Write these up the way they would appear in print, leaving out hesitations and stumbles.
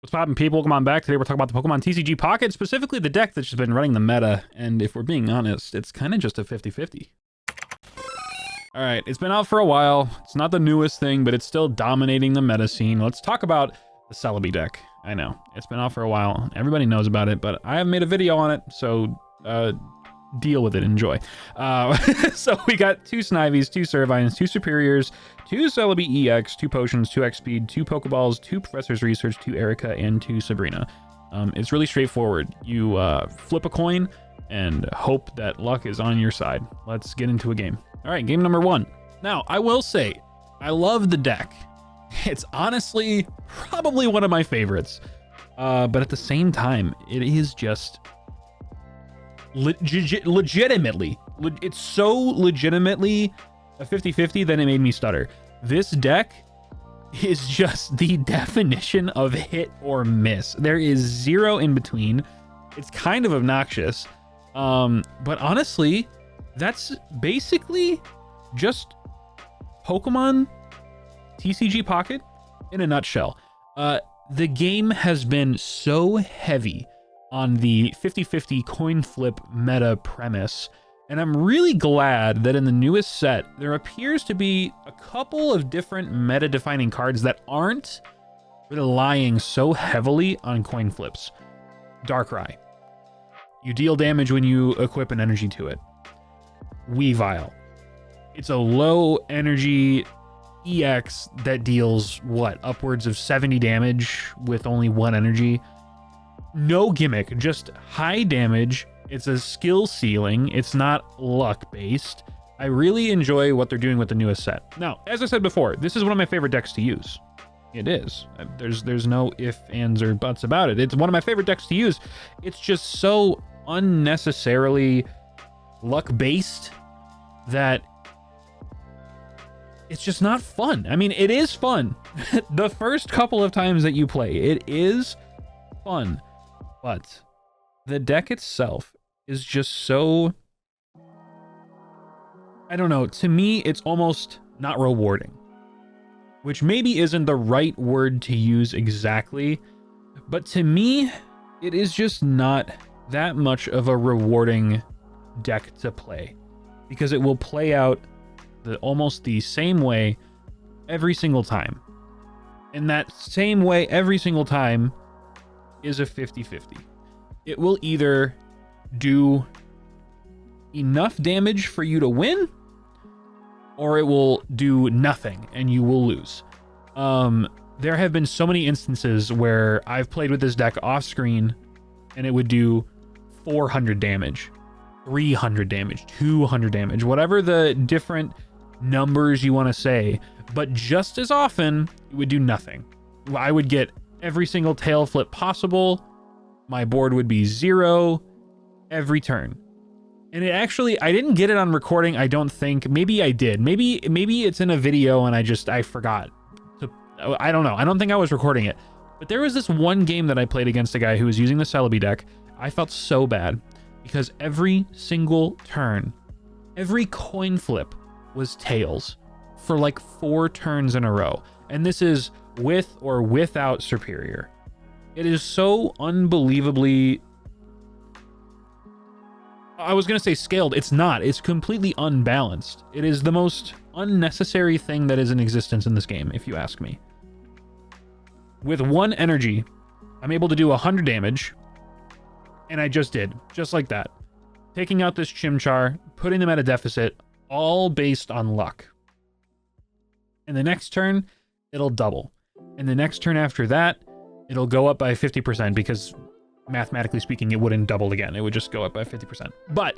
What's poppin', people? Welcome on back. Today we're talking about the Pokemon TCG Pocket, specifically the deck that's just been running the meta. And if we're being honest, it's kind of just a 50-50. All right, it's been out for a while. It's not the newest thing, but it's still dominating the meta scene. Let's talk about the Celebi deck. I know, it's been out for a while. Everybody knows about it, but I haven't made a video on it, so deal with it, enjoy. So we got 2 Snivies, 2 Servines, 2 Superiors, 2 Celebi EX, 2 Potions, 2 X Speed, 2 Pokeballs, 2 Professor's Research, 2 Erica, and 2 Sabrina. It's really straightforward. You flip a coin and hope that luck is on your side. Let's get into a game. All right, game number 1. Now, I will say, I love the deck. It's honestly probably one of my favorites. But at the same time, it is just legitimately, it's so legitimately a 50-50 that it made me stutter. This deck is just the definition of hit or miss. There is zero in between. It's kind of obnoxious. But honestly, that's basically just Pokemon TCG Pocket in a nutshell. The game has been so heavy on the 50-50 coin flip meta premise, and I'm really glad that in the newest set, there appears to be a couple of different meta-defining cards that aren't relying so heavily on coin flips. Darkrai. You deal damage when you equip an energy to it. Weavile. It's a low energy EX that deals, what, upwards of 70 damage with only 1 energy. No gimmick, just high damage. It's a skill ceiling. It's not luck based. I really enjoy what they're doing with the newest set. Now, as I said before, this is one of my favorite decks to use. It is. There's no ifs, ands, or buts about it. It's one of my favorite decks to use. It's just so unnecessarily luck based that it's just not fun. I mean, it is fun. The first couple of times that you play, it is fun. But the deck itself is just so, I don't know, to me, it's almost not rewarding, which maybe isn't the right word to use exactly, but to me, it is just not that much of a rewarding deck to play, because it will play out almost the same way every single time. And that same way every single time is a 50-50. It will either do enough damage for you to win, or it will do nothing and you will lose. There have been so many instances where I've played with this deck off screen and it would do 400 damage, 300 damage, 200 damage, whatever the different numbers you want to say, but just as often it would do nothing. I would get every single tail flip possible. My board would be 0 every turn. And it actually, I didn't get it on recording, I don't think. Maybe I did. Maybe it's in a video and I forgot. I don't know. I don't think I was recording it. But there was this one game that I played against a guy who was using the Celebi deck. I felt so bad because every single turn, every coin flip was tails for like 4 turns in a row. And this is with or without Superior. It is so unbelievably, I was going to say scaled. It's not. It's completely unbalanced. It is the most unnecessary thing that is in existence in this game, if you ask me. With 1 energy, I'm able to do 100 damage, and I just did, just like that. Taking out this Chimchar, putting them at a deficit, all based on luck. And the next turn, it'll double. And the next turn after that, it'll go up by 50% because mathematically speaking, it wouldn't double again. It would just go up by 50%. But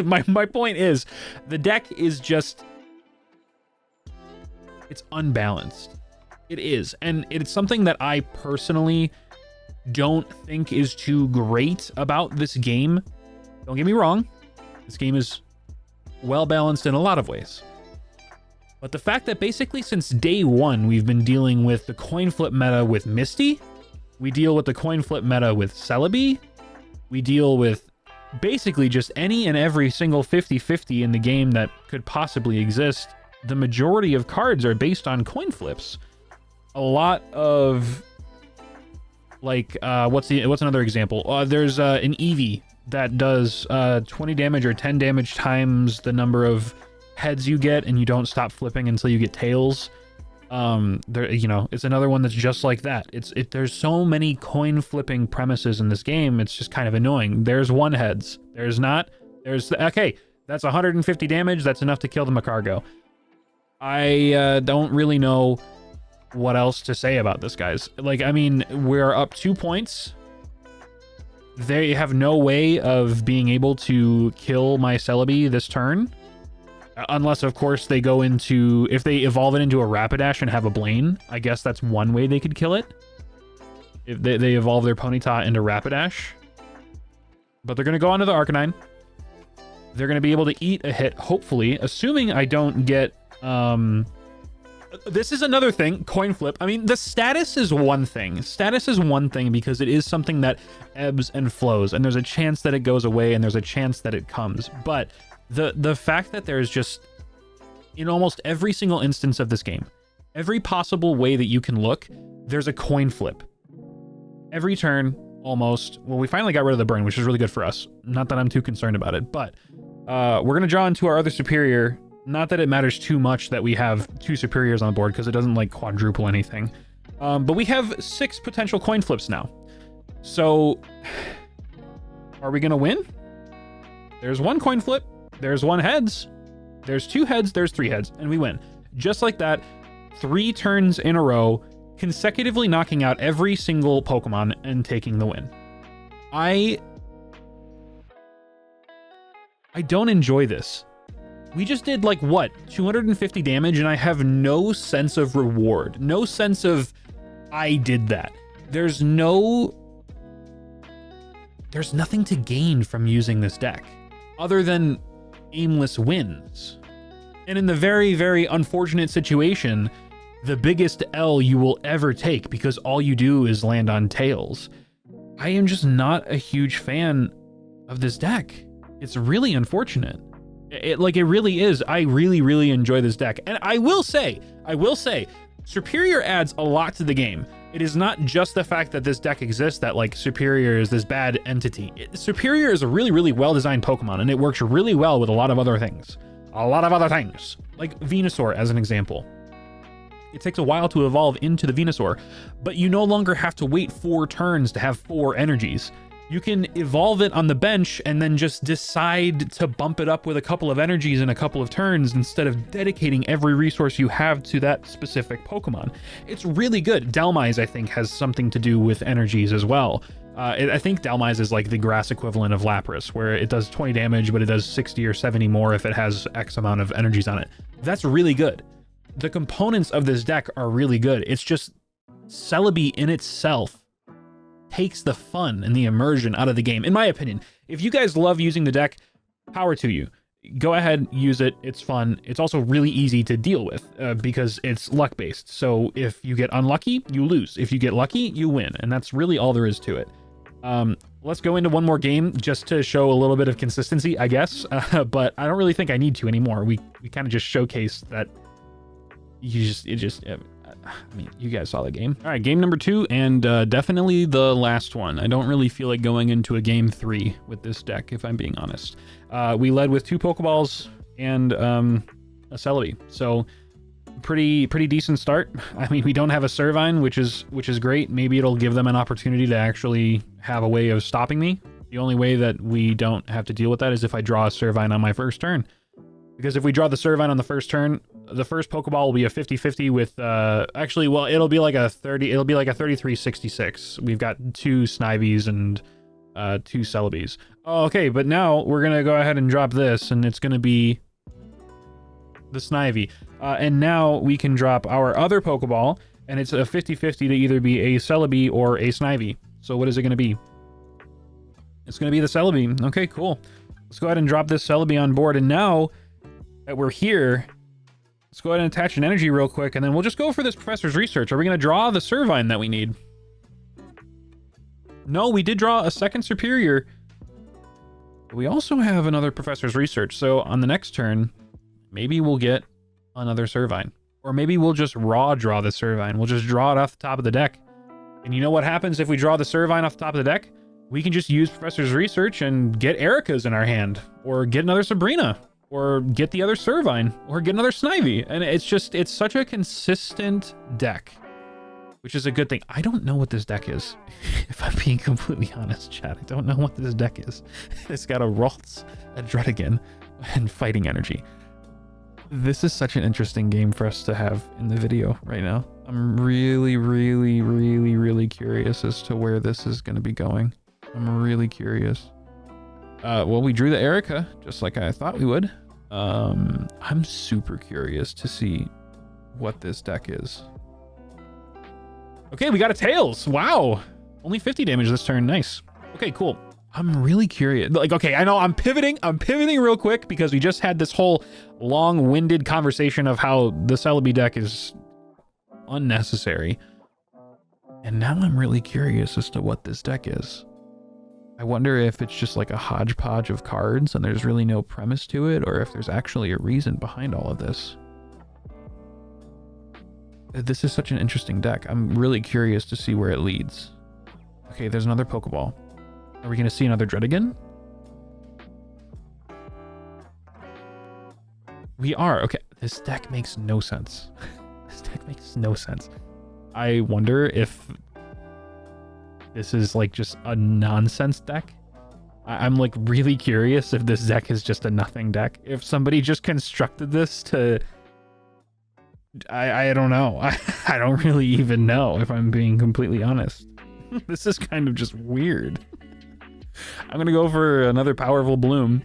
my point is, the deck is just, it's unbalanced. It is. And it's something that I personally don't think is too great about this game. Don't get me wrong. This game is well balanced in a lot of ways. But the fact that basically since day 1, we've been dealing with the coin flip meta with Misty, we deal with the coin flip meta with Celebi, we deal with basically just any and every single 50-50 in the game that could possibly exist. The majority of cards are based on coin flips. A lot of Like, what's another example? There's an Eevee that does 20 damage or 10 damage times the number of heads you get, and you don't stop flipping until you get tails. There, you know, it's another one that's just like that. There's so many coin flipping premises in this game. It's just kind of annoying. There's one heads. There's not. There's okay. That's 150 damage. That's enough to kill the Macargo. I don't really know what else to say about this, guys. Like, I mean, we're up 2 points. They have no way of being able to kill my Celebi this turn. Unless, of course, they go into... If they evolve it into a Rapidash and have a Blaine, I guess that's one way they could kill it. If they evolve their Ponyta into Rapidash. But they're going to go onto the Arcanine. They're going to be able to eat a hit, hopefully, assuming I don't get... This is another thing, coin flip. I mean, the status is one thing. Status is one thing because it is something that ebbs and flows, and there's a chance that it goes away, and there's a chance that it comes. But the fact that there's just, in almost every single instance of this game, every possible way that you can look, there's a coin flip. Every turn, almost. Well, we finally got rid of the burn, which is really good for us. Not that I'm too concerned about it, but we're going to draw into our other superior. Not that it matters too much that we have 2 superiors on the board, because it doesn't, like, quadruple anything. But we have 6 potential coin flips now. So, are we going to win? There's 1 coin flip. There's 1 heads. There's 2 heads. There's 3 heads. And we win. Just like that, 3 turns in a row, consecutively knocking out every single Pokemon and taking the win. I don't enjoy this. We just did, like, what, 250 damage, and I have no sense of reward. No sense of, I did that. There's nothing to gain from using this deck, other than aimless wins. And in the very, very unfortunate situation, the biggest L you will ever take, because all you do is land on tails. I am just not a huge fan of this deck. It's really unfortunate. It really is. I really, really enjoy this deck. And I will say, Superior adds a lot to the game. It is not just the fact that this deck exists that, like, Superior is this bad entity. Superior is a really, really well-designed Pokemon, and it works really well with a lot of other things. Like Venusaur, as an example. It takes a while to evolve into the Venusaur, but you no longer have to wait 4 turns to have 4 energies. You can evolve it on the bench and then just decide to bump it up with a couple of energies in a couple of turns instead of dedicating every resource you have to that specific Pokemon. It's really good. Dhelmise, I think, has something to do with energies as well. I think Dhelmise is like the grass equivalent of Lapras, where it does 20 damage, but it does 60 or 70 more if it has X amount of energies on it. That's really good. The components of this deck are really good. It's just Celebi in itself takes the fun and the immersion out of the game, in my opinion. If you guys love using the deck, power to you. Go ahead, use it. It's fun. It's also really easy to deal with because it's luck-based. So if you get unlucky, you lose. If you get lucky, you win. And that's really all there is to it. Let's go into one more game just to show a little bit of consistency, I guess. But I don't really think I need to anymore. We kind of just showcased that I mean, you guys saw the game. All right, game number 2, and definitely the last one. I don't really feel like going into a game 3 with this deck, if I'm being honest. We led with 2 Pokeballs and a Celebi, so pretty decent start. I mean, we don't have a Servine, which is great. Maybe it'll give them an opportunity to actually have a way of stopping me. The only way that we don't have to deal with that is if I draw a Servine on my first turn. Because if we draw the Servine on the first turn, the first Pokeball will be a 50-50 with, actually, well, it'll be like a 33-66. We've got 2 Snivies and 2 Celebis. Oh, okay, but now we're going to go ahead and drop this, and it's going to be the Snivy. And now we can drop our other Pokeball, and it's a 50-50 to either be a Celebi or a Snivy. So what is it going to be? It's going to be the Celebi. Okay, cool. Let's go ahead and drop this Celebi on board, and now that we're here, let's go ahead and attach an energy real quick, and then we'll just go for this Professor's Research. Are we going to draw the Servine that we need? No, we did draw a second Superior. But we also have another Professor's Research, so on the next turn, maybe we'll get another Servine. Or maybe we'll just raw draw the Servine. We'll just draw it off the top of the deck. And you know what happens if we draw the Servine off the top of the deck? We can just use Professor's Research and get Erica's in our hand, or get another Sabrina, or get the other Servine, or get another Snivy. And it's such a consistent deck, which is a good thing. I don't know what this deck is. If I'm being completely honest, chat, I don't know what this deck is. It's got a Ralts, a Dredigan, and Fighting Energy. This is such an interesting game for us to have in the video right now. I'm really, really, really, really curious as to where this is going to be going. I'm really curious. Well, we drew the Erica, just like I thought we would. I'm super curious to see what this deck is. Okay, we got a Tails. Wow. Only 50 damage this turn. Nice. Okay, cool. I'm really curious. Like, okay, I know I'm pivoting real quick because we just had this whole long-winded conversation of how the Celebi deck is unnecessary. And now I'm really curious as to what this deck is. I wonder if it's just like a hodgepodge of cards and there's really no premise to it, or if there's actually a reason behind all of this. This is such an interesting deck. I'm really curious to see where it leads. Okay, there's another Pokeball. Are we going to see another Dredigan? We are. Okay, this deck makes no sense. This deck makes no sense. I wonder if this is like just a nonsense deck. I'm like really curious if this deck is just a nothing deck. If somebody just constructed this to... I don't know. I don't really even know, if I'm being completely honest. This is kind of just weird. I'm gonna go for another powerful Bloom.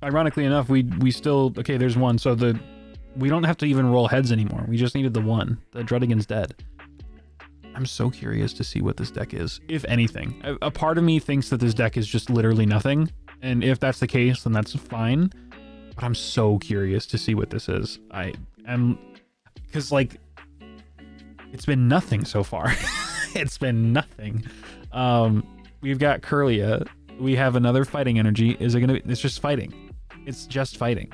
Ironically enough, we still... Okay, there's one. So we don't have to even roll heads anymore. We just needed the one. The Dredigan's dead. I'm so curious to see what this deck is, if anything. A part of me thinks that this deck is just literally nothing. And if that's the case, then that's fine. But I'm so curious to see what this is. I am... Because, like... It's been nothing so far. It's been nothing. We've got Curlia. We have another Fighting Energy. Is it gonna be... It's just fighting. It's just fighting.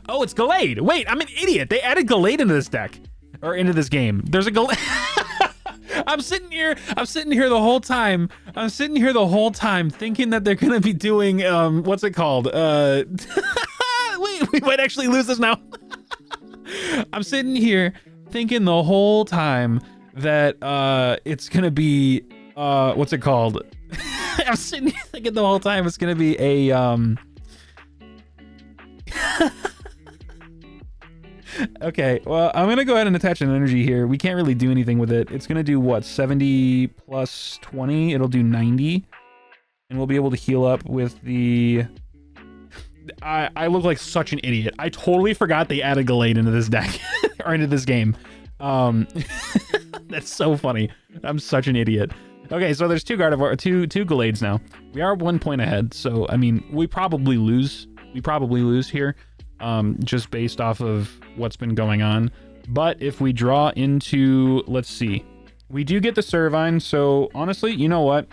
Oh, it's Gallade. Wait, I'm an idiot. They added Gallade into this deck. Or into this game. There's a Gallade... I'm sitting here the whole time. I'm sitting here the whole time thinking that they're gonna be doing what's it called? Wait, we might actually lose this now. I'm sitting here thinking the whole time that it's gonna be what's it called? I'm sitting here thinking the whole time it's gonna be a Okay, well, I'm gonna go ahead and attach an energy here. We can't really do anything with it. It's gonna do what, 70 plus 20? It'll do 90. And we'll be able to heal up with the... I look like such an idiot. I totally forgot they added Gallade into this deck. Or into this game. That's so funny. I'm such an idiot. Okay, so there's two Gallades now. We are 1 point ahead, so, I mean, we probably lose. We probably lose here. Just based off of what's been going on. But if we draw into, let's see, we do get the Servine, so honestly, you know what?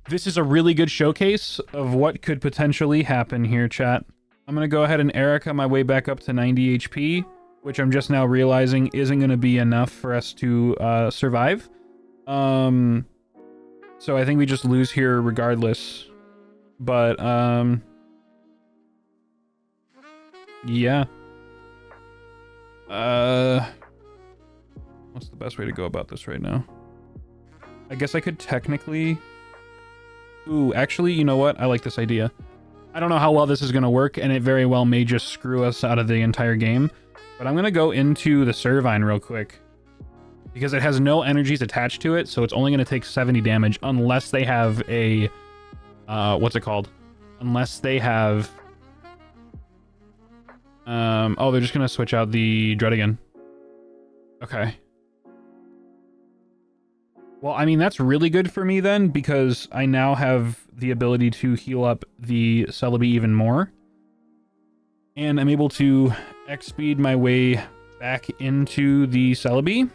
This is a really good showcase of what could potentially happen here, chat. I'm gonna go ahead and Erica my way back up to 90 HP, which I'm just now realizing isn't gonna be enough for us to survive. So I think we just lose here regardless. But, yeah. What's the best way to go about this right now? I guess I could technically... Ooh, actually, you know what? I like this idea. I don't know how well this is going to work, and it very well may just screw us out of the entire game. But I'm going to go into the Servine real quick. Because it has no energies attached to it, so it's only going to take 70 damage unless they have a... what's it called? Unless they have... oh, they're just gonna switch out the Dredigan. Okay. Well, I mean, that's really good for me then, because I now have the ability to heal up the Celebi even more. And I'm able to X-speed my way back into the Celebi.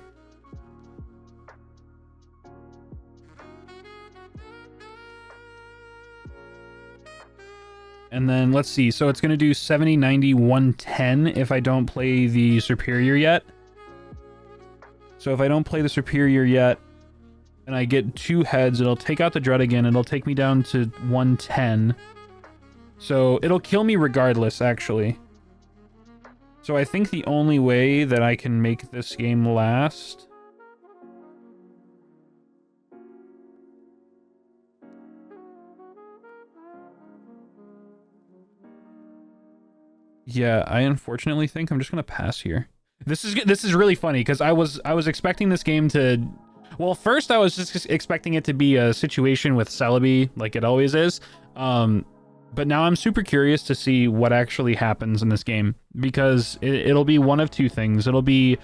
And then, let's see, so it's going to do 70, 90, 110 if I don't play the Superior yet. So if I don't play the Superior yet, and I get 2 heads, it'll take out the Dread again. It'll take me down to 110. So it'll kill me regardless, actually. So I think the only way that I can make this game last... Yeah, I unfortunately think I'm just gonna pass here. This is really funny because I was expecting this game to, well, first I was just expecting it to be a situation with Celebi like it always is, but now I'm super curious to see what actually happens in this game, because it'll be one of two things. It'll be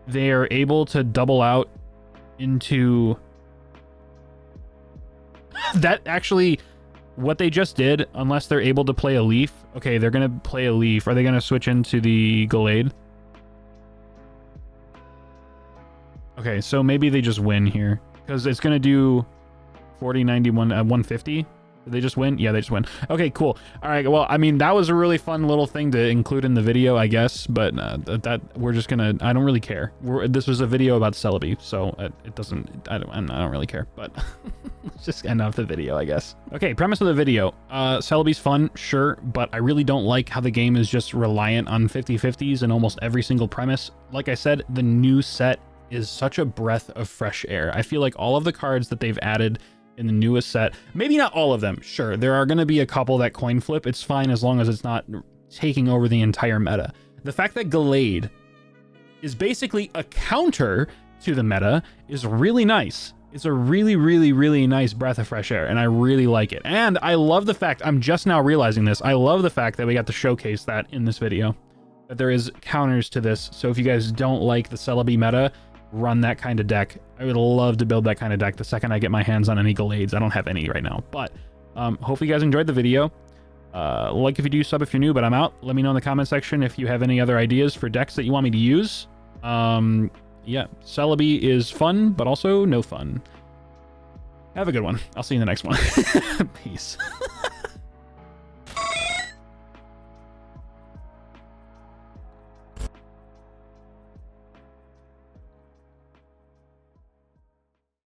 they're able to double out into that actually. What they just did, unless they're able to play a Leaf. Okay, they're going to play a Leaf. Are they going to switch into the Gallade? Okay, so maybe they just win here. Because it's going to do 40, 91, 150. Did they just win? Yeah, they just win. Okay, cool. All right, well, I mean, that was a really fun little thing to include in the video, I guess. But that we're just going to... I don't really care. This was a video about Celebi, so it doesn't... I don't really care, but... Let's just end off the video, I guess. Okay, premise of the video. Celebi's fun, sure, but I really don't like how the game is just reliant on 50-50s in almost every single premise. Like I said, the new set is such a breath of fresh air. I feel like all of the cards that they've added in the newest set, maybe not all of them, sure, there are going to be a couple that coin flip. It's fine as long as it's not taking over the entire meta. The fact that Gallade is basically a counter to the meta is really nice. It's a really, really, really nice breath of fresh air, and I really like it. And I love the fact, I'm just now realizing this, I love the fact that we got to showcase that in this video, that there is counters to this. So if you guys don't like the Celebi meta, run that kind of deck. I would love to build that kind of deck the second I get my hands on any Gallades. I don't have any right now, but hopefully you guys enjoyed the video. Like if you do, sub if you're new, but I'm out. Let me know in the comment section if you have any other ideas for decks that you want me to use. Yeah, Celebi is fun, but also no fun. Have a good one. I'll see you in the next one. Peace.